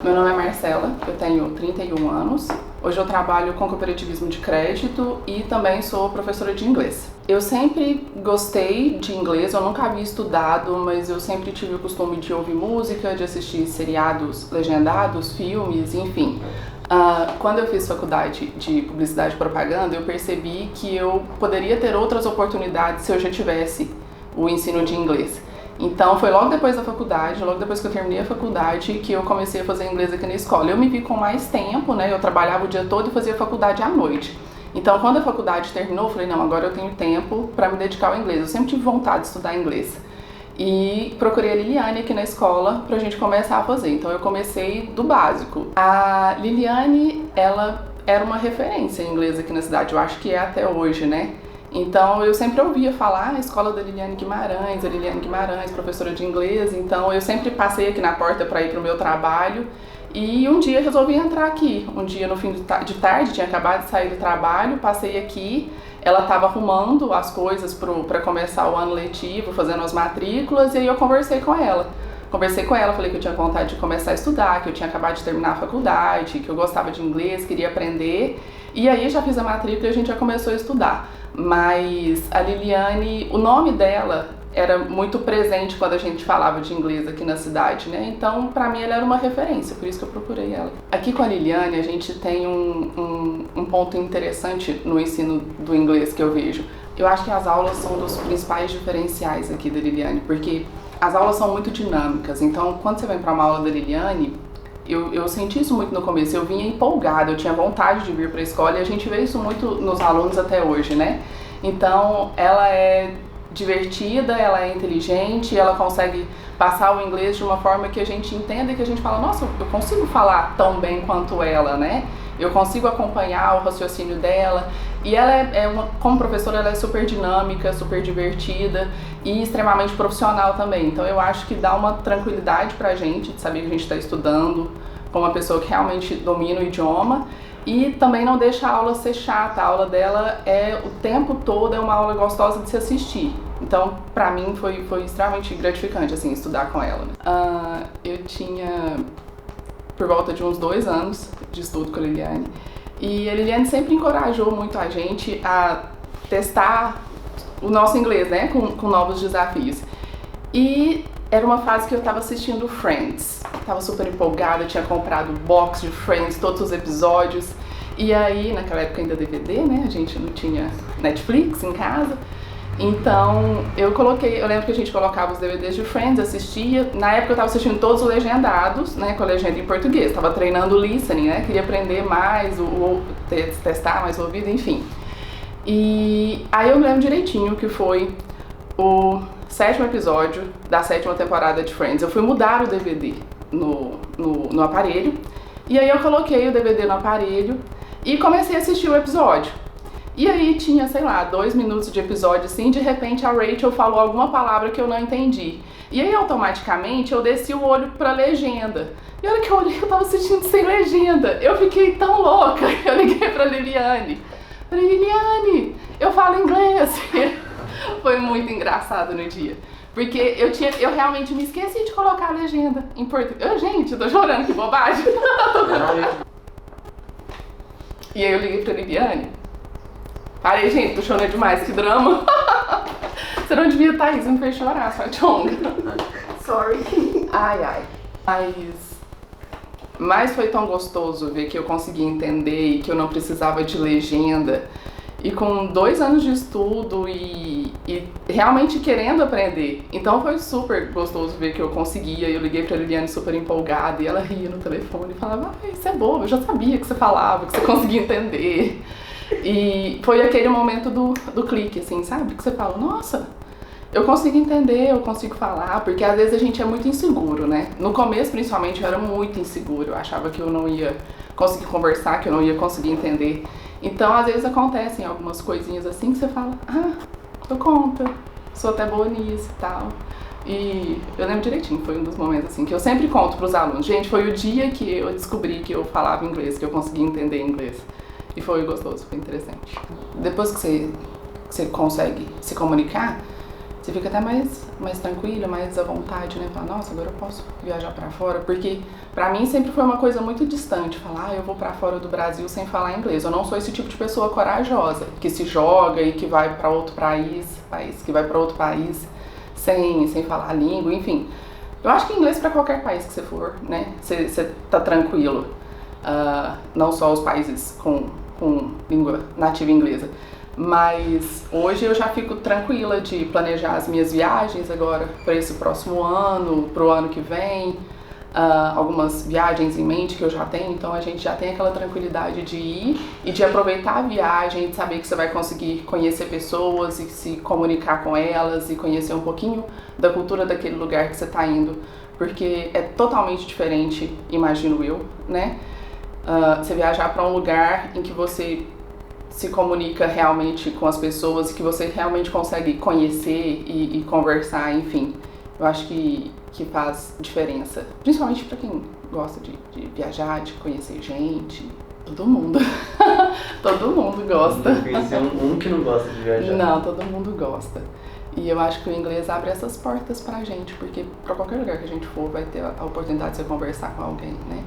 Meu nome é Marcela, eu tenho 31 anos. Hoje eu trabalho com cooperativismo de crédito e também sou professora de inglês. Eu sempre gostei de inglês, eu nunca havia estudado, mas eu sempre tive o costume de ouvir música, de assistir seriados legendados, filmes, enfim. Quando eu fiz faculdade de publicidade e propaganda, eu percebi que eu poderia ter outras oportunidades se eu já tivesse o ensino de inglês. Então foi logo depois da faculdade, logo depois que eu terminei a faculdade, que eu comecei a fazer inglês aqui na escola. Eu me vi com mais tempo, né? Eu trabalhava o dia todo e fazia faculdade à noite. Então quando a faculdade terminou, eu falei, não, agora eu tenho tempo para me dedicar ao inglês. Eu sempre tive vontade de estudar inglês. E procurei a Liliane aqui na escola pra gente começar a fazer. Então eu comecei do básico. A Liliane, ela era uma referência em inglês aqui na cidade, eu acho que é até hoje, né? Então eu sempre ouvia falar a escola da Liliane Guimarães, professora de inglês. Então eu sempre passei aqui na porta para ir para o meu trabalho e um dia resolvi entrar aqui. Um dia no fim de tarde, tinha acabado de sair do trabalho, passei aqui. Ela estava arrumando as coisas para começar o ano letivo, fazendo as matrículas, e aí eu conversei com ela. Falei que eu tinha vontade de começar a estudar, que eu tinha acabado de terminar a faculdade, que eu gostava de inglês, queria aprender. E aí já fiz a matrícula e a gente já começou a estudar. Mas a Liliane, o nome dela era muito presente quando a gente falava de inglês aqui na cidade, né? Então, pra mim, ela era uma referência, por isso que eu procurei ela. Aqui com a Liliane, a gente tem um ponto interessante no ensino do inglês que eu vejo. Eu acho que as aulas são dos principais diferenciais aqui da Liliane, porque as aulas são muito dinâmicas. Então, quando você vem para uma aula da Liliane, eu senti isso muito no começo, eu vinha empolgada, eu tinha vontade de vir para a escola e a gente vê isso muito nos alunos até hoje, né? Então, ela é divertida, ela é inteligente, ela consegue passar o inglês de uma forma que a gente entenda e que a gente fala, nossa, eu consigo falar tão bem quanto ela, né? Eu consigo acompanhar o raciocínio dela. E ela como professora, ela é super dinâmica, super divertida e extremamente profissional também. Então eu acho que dá uma tranquilidade pra gente de saber que a gente está estudando com uma pessoa que realmente domina o idioma e também não deixa a aula ser chata. A aula dela o tempo todo é uma aula gostosa de se assistir. Então, pra mim, foi extremamente gratificante, assim, estudar com ela. Eu tinha por volta de uns 2 anos de estudo com a Liliane. E a Liliane sempre encorajou muito a gente a testar o nosso inglês, né, com novos desafios. E era uma fase que eu tava assistindo Friends. Tava super empolgada, tinha comprado o box de Friends, todos os episódios. E aí, naquela época ainda DVD, né, a gente não tinha Netflix em casa. Então, eu lembro que a gente colocava os DVDs de Friends, assistia. Na época eu tava assistindo todos os legendados, né, com a legenda em português. Tava treinando o listening, né, queria aprender mais, testar mais o ouvido, enfim. E aí eu me lembro direitinho que foi o 7º episódio da 7ª temporada de Friends. Eu fui mudar o DVD no aparelho, e aí eu coloquei o DVD no aparelho e comecei a assistir o episódio. E aí tinha, sei lá, 2 minutos de episódio assim, de repente a Rachel falou alguma palavra que eu não entendi. E aí automaticamente eu desci o olho pra legenda. E a hora que eu olhei, eu tava assistindo sem legenda. Eu fiquei tão louca, eu liguei pra Liliane. Falei, Liliane, eu falo inglês. Foi muito engraçado no dia. Porque eu realmente me esqueci de colocar a legenda em português. Gente, eu tô chorando, que bobagem. E aí eu liguei pra Liliane. Parei, gente, tô chorando demais, que drama. Você não devia estar aí, você me fez chorar, sua chonga. Sorry. Ai. Mas foi tão gostoso ver que eu consegui entender e que eu não precisava de legenda. E com 2 anos de estudo e realmente querendo aprender. Então foi super gostoso ver que eu conseguia. Eu liguei pra Liliane super empolgada e ela ria no telefone e falava, isso é bobo, eu já sabia que você falava, que você conseguia entender. E foi aquele momento do clique, assim, sabe? Que você fala, nossa, eu consigo entender, eu consigo falar, porque às vezes a gente é muito inseguro, né? No começo, principalmente, eu era muito inseguro, eu achava que eu não ia conseguir conversar, que eu não ia conseguir entender. Então, às vezes acontecem algumas coisinhas assim que você fala, dou conta, sou até boa nisso e tal. E eu lembro direitinho, foi um dos momentos assim que eu sempre conto pros alunos. Gente, foi o dia que eu descobri que eu falava inglês, que eu conseguia entender inglês. E foi gostoso, foi interessante. Depois que você consegue se comunicar, você fica até mais tranquila, mais à vontade, né? Fala, nossa, agora eu posso viajar pra fora, porque pra mim sempre foi uma coisa muito distante, falar, eu vou pra fora do Brasil sem falar inglês. Eu não sou esse tipo de pessoa corajosa, que se joga e que vai pra outro que vai pra outro país sem falar a língua, enfim. Eu acho que inglês pra qualquer país que você for, né? Você tá tranquilo. Não só os países com língua nativa inglesa. Mas hoje eu já fico tranquila de planejar as minhas viagens agora para esse próximo ano, para o ano que vem, algumas viagens em mente que eu já tenho, então a gente já tem aquela tranquilidade de ir e de aproveitar a viagem, de saber que você vai conseguir conhecer pessoas e se comunicar com elas e conhecer um pouquinho da cultura daquele lugar que você está indo, porque é totalmente diferente, imagino eu, né? Você viajar para um lugar em que você se comunica realmente com as pessoas, que você realmente consegue conhecer e conversar, enfim. Eu acho que faz diferença, principalmente para quem gosta de viajar, de conhecer gente, todo mundo. Todo mundo gosta. Não conheci um que não gosta de viajar. Não, todo mundo gosta. E eu acho que o inglês abre essas portas pra gente, porque pra qualquer lugar que a gente for vai ter a oportunidade de você conversar com alguém, né?